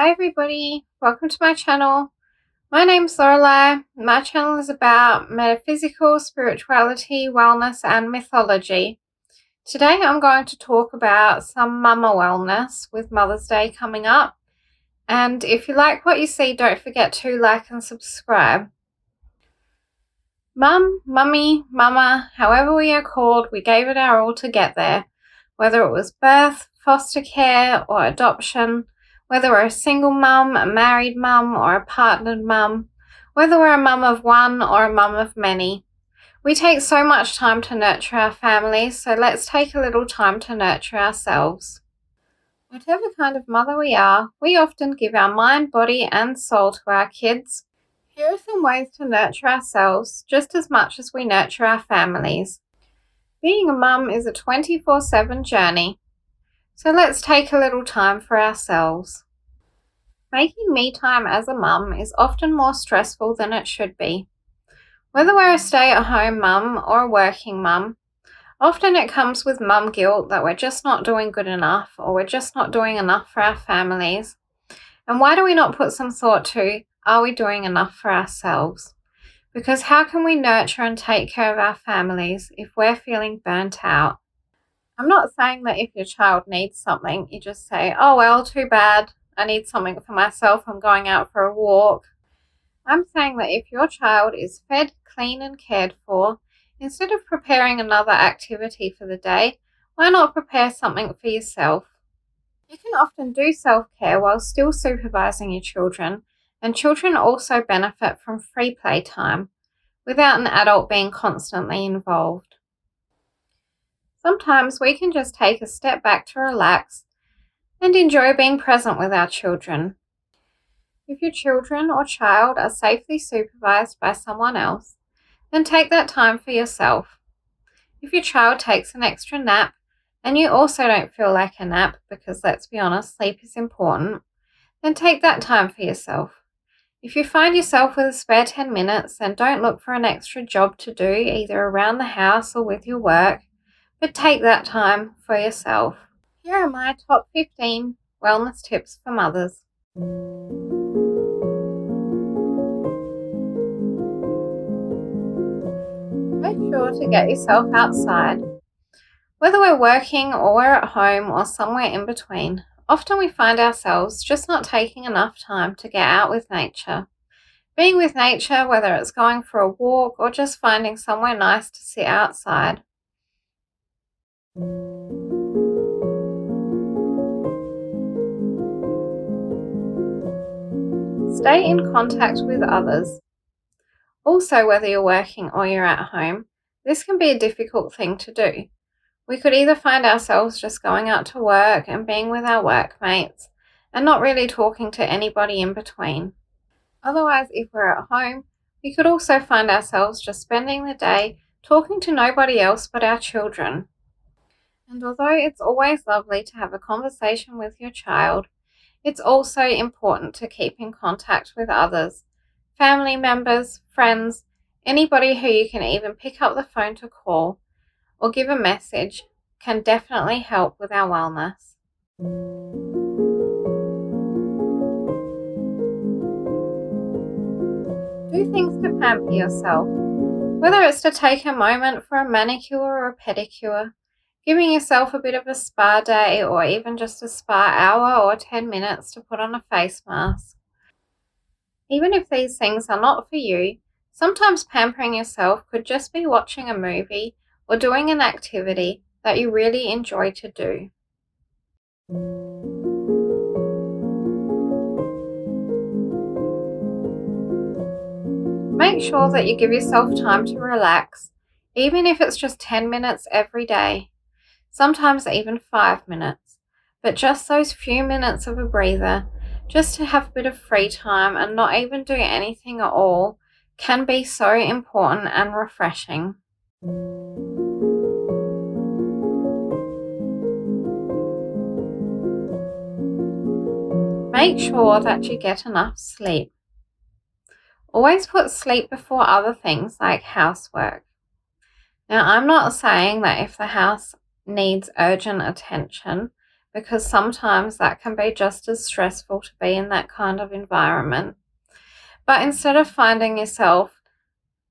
Hi everybody, welcome to my channel. My name's Lorelei. My channel is about metaphysical, spirituality, wellness and mythology. Today I'm going to talk about some mama wellness with Mother's Day coming up. And if you like what you see, don't forget to like and subscribe. Mum, mummy, mama, however we are called, we gave it our all to get there. Whether it was birth, foster care or adoption, whether we're a single mum, a married mum or a partnered mum, whether we're a mum of one or a mum of many. We take so much time to nurture our families, so let's take a little time to nurture ourselves. Whatever kind of mother we are, we often give our mind, body and soul to our kids. Here are some ways to nurture ourselves just as much as we nurture our families. Being a mum is a 24/7 journey, so let's take a little time for ourselves. Making me time as a mum is often more stressful than it should be. Whether we're a stay-at-home mum or a working mum, often it comes with mum guilt that we're just not doing good enough or we're just not doing enough for our families. And why do we not put some thought to, are we doing enough for ourselves? Because how can we nurture and take care of our families if we're feeling burnt out? I'm not saying that if your child needs something, you just say, oh well, too bad, I need something for myself, I'm going out for a walk. I'm saying that if your child is fed, clean and cared for, instead of preparing another activity for the day, why not prepare something for yourself? You can often do self-care while still supervising your children, and children also benefit from free playtime without an adult being constantly involved. Sometimes we can just take a step back to relax and enjoy being present with our children. If your children or child are safely supervised by someone else, then take that time for yourself. If your child takes an extra nap and you also don't feel like a nap, because let's be honest, sleep is important, then take that time for yourself. If you find yourself with a spare 10 minutes, then don't look for an extra job to do either around the house or with your work, but take that time for yourself. Here are my top 15 wellness tips for mothers. Make sure to get yourself outside. Whether we're working or we're at home or somewhere in between, often we find ourselves just not taking enough time to get out with nature. Being with nature, whether it's going for a walk or just finding somewhere nice to sit outside. Stay in contact with others. Also, whether you're working or you're at home, this can be a difficult thing to do. We could either find ourselves just going out to work and being with our workmates and not really talking to anybody in between. Otherwise, if we're at home, we could also find ourselves just spending the day talking to nobody else but our children. And although it's always lovely to have a conversation with your child, it's also important to keep in contact with others, family members, friends, anybody who you can even pick up the phone to call or give a message can definitely help with our wellness. Do things to pamper yourself. Whether it's to take a moment for a manicure or a pedicure, giving yourself a bit of a spa day or even just a spa hour or 10 minutes to put on a face mask. Even if these things are not for you, sometimes pampering yourself could just be watching a movie or doing an activity that you really enjoy to do. Make sure that you give yourself time to relax, even if it's just 10 minutes every day, sometimes even 5 minutes, but just those few minutes of a breather, just to have a bit of free time and not even do anything at all, can be so important and refreshing. Make sure that you get enough sleep. Always put sleep before other things like housework. Now, I'm not saying that if the house needs urgent attention, because sometimes that can be just as stressful to be in that kind of environment. But instead of finding yourself,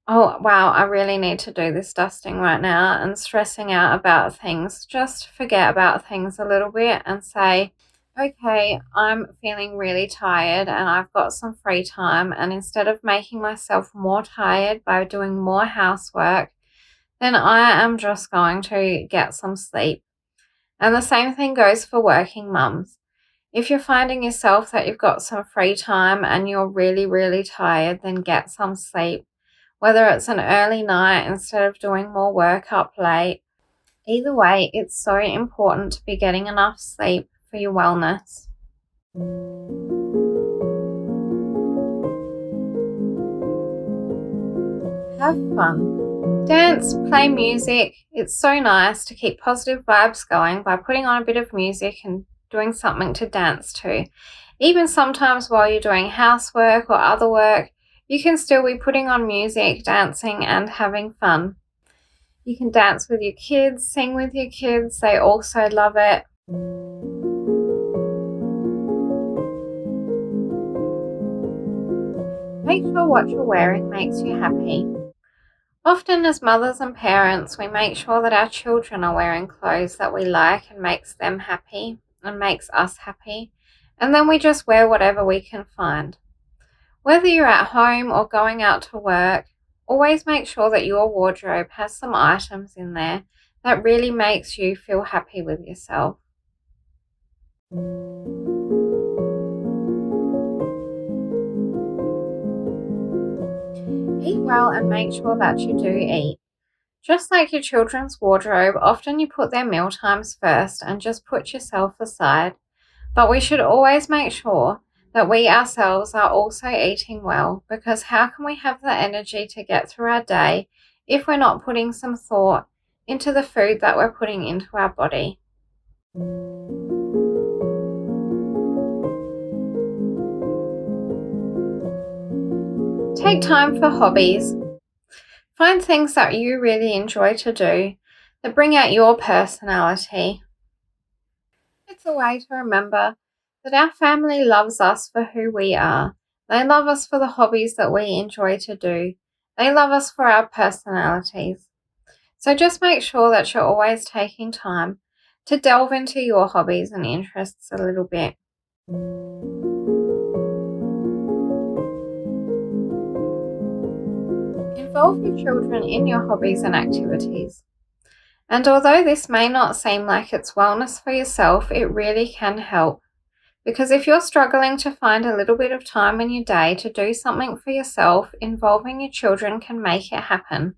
oh, wow, I really need to do this dusting right now, and stressing out about things, just forget about things a little bit and say, okay, I'm feeling really tired and I've got some free time. And instead of making myself more tired by doing more housework, then I am just going to get some sleep. And the same thing goes for working mums. If you're finding yourself that you've got some free time and you're really, really tired, then get some sleep. Whether it's an early night instead of doing more work up late. Either way, it's so important to be getting enough sleep for your wellness. Have fun. Dance, play music. It's so nice to keep positive vibes going by putting on a bit of music and doing something to dance to. Even sometimes while you're doing housework or other work, you can still be putting on music, dancing, and having fun. You can dance with your kids, sing with your kids, they also love it. Make sure what you're wearing makes you happy. Often as mothers and parents, we make sure that our children are wearing clothes that we like and makes them happy and makes us happy, and then we just wear whatever we can find. Whether you're at home or going out to work, always make sure that your wardrobe has some items in there that really makes you feel happy with yourself. Eat well and make sure that you do eat. Just like your children's wardrobe, often you put their meal times first and just put yourself aside. But we should always make sure that we ourselves are also eating well, because how can we have the energy to get through our day if we're not putting some thought into the food that we're putting into our body? Take time for hobbies. Find things that you really enjoy to do that bring out your personality. It's a way to remember that our family loves us for who we are. They love us for the hobbies that we enjoy to do. They love us for our personalities. So just make sure that you're always taking time to delve into your hobbies and interests a little bit. Involve your children in your hobbies and activities. And although this may not seem like it's wellness for yourself, it really can help. Because if you're struggling to find a little bit of time in your day to do something for yourself, involving your children can make it happen.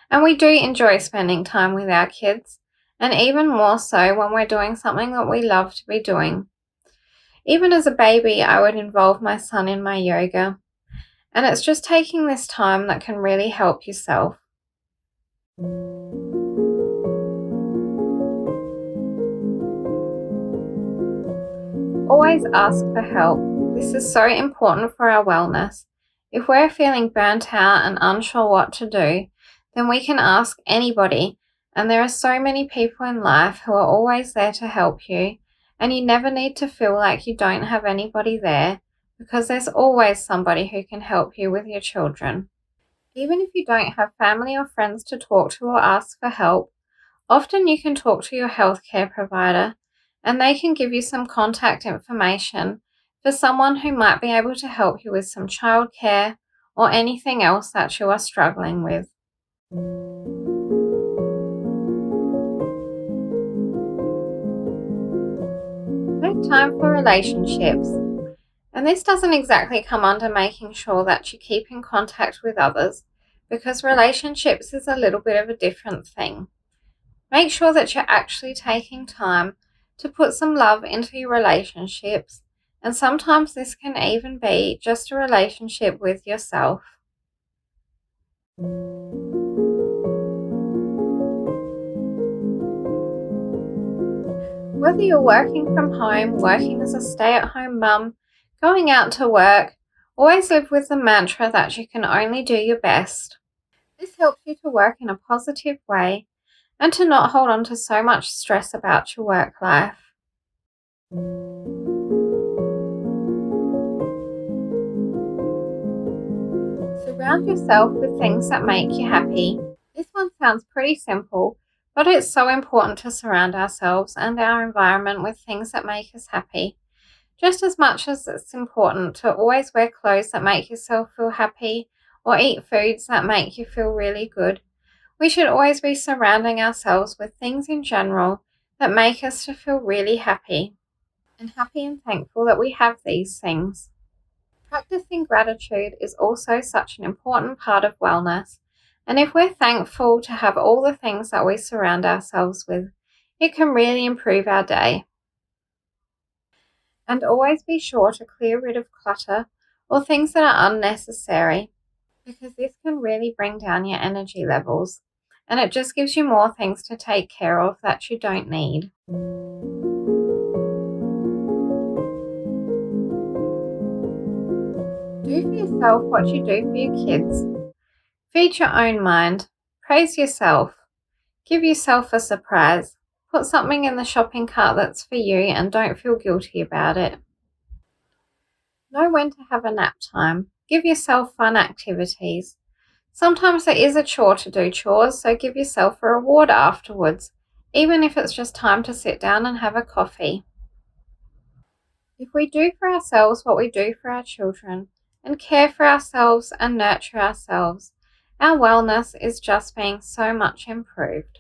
And we do enjoy spending time with our kids, and even more so when we're doing something that we love to be doing. Even as a baby, I would involve my son in my yoga. And it's just taking this time that can really help yourself. Always ask for help. This is so important for our wellness. If we're feeling burnt out and unsure what to do, then we can ask anybody. And there are so many people in life who are always there to help you. And you never need to feel like you don't have anybody there, because there's always somebody who can help you with your children. Even if you don't have family or friends to talk to or ask for help, often you can talk to your healthcare provider and they can give you some contact information for someone who might be able to help you with some childcare or anything else that you are struggling with. Make time for relationships. And this doesn't exactly come under making sure that you keep in contact with others, because relationships is a little bit of a different thing. Make sure that you're actually taking time to put some love into your relationships, and sometimes this can even be just a relationship with yourself. Whether you're working from home, working as a stay-at-home mum, going out to work, always live with the mantra that you can only do your best. This helps you to work in a positive way and to not hold on to so much stress about your work life. Surround yourself with things that make you happy. This one sounds pretty simple, but it's so important to surround ourselves and our environment with things that make us happy. Just as much as it's important to always wear clothes that make yourself feel happy or eat foods that make you feel really good, we should always be surrounding ourselves with things in general that make us to feel really happy and thankful that we have these things. Practicing gratitude is also such an important part of wellness, and if we're thankful to have all the things that we surround ourselves with, it can really improve our day. And always be sure to clear rid of clutter or things that are unnecessary, because this can really bring down your energy levels, and it just gives you more things to take care of that you don't need. Do for yourself what you do for your kids. Feed your own mind. Praise yourself. Give yourself a surprise. Put something in the shopping cart that's for you and don't feel guilty about it. Know when to have a nap time. Give yourself fun activities. Sometimes there is a chore to do chores, so give yourself a reward afterwards, even if it's just time to sit down and have a coffee. If we do for ourselves what we do for our children, and care for ourselves and nurture ourselves, our wellness is just being so much improved.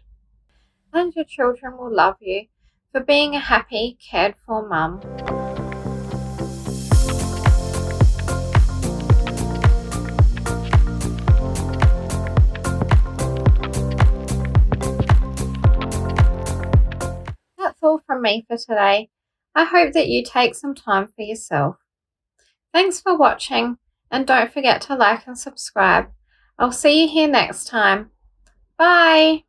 And your children will love you for being a happy, cared for mum. That's all from me for today. I hope that you take some time for yourself. Thanks for watching, and don't forget to like and subscribe. I'll see you here next time. Bye!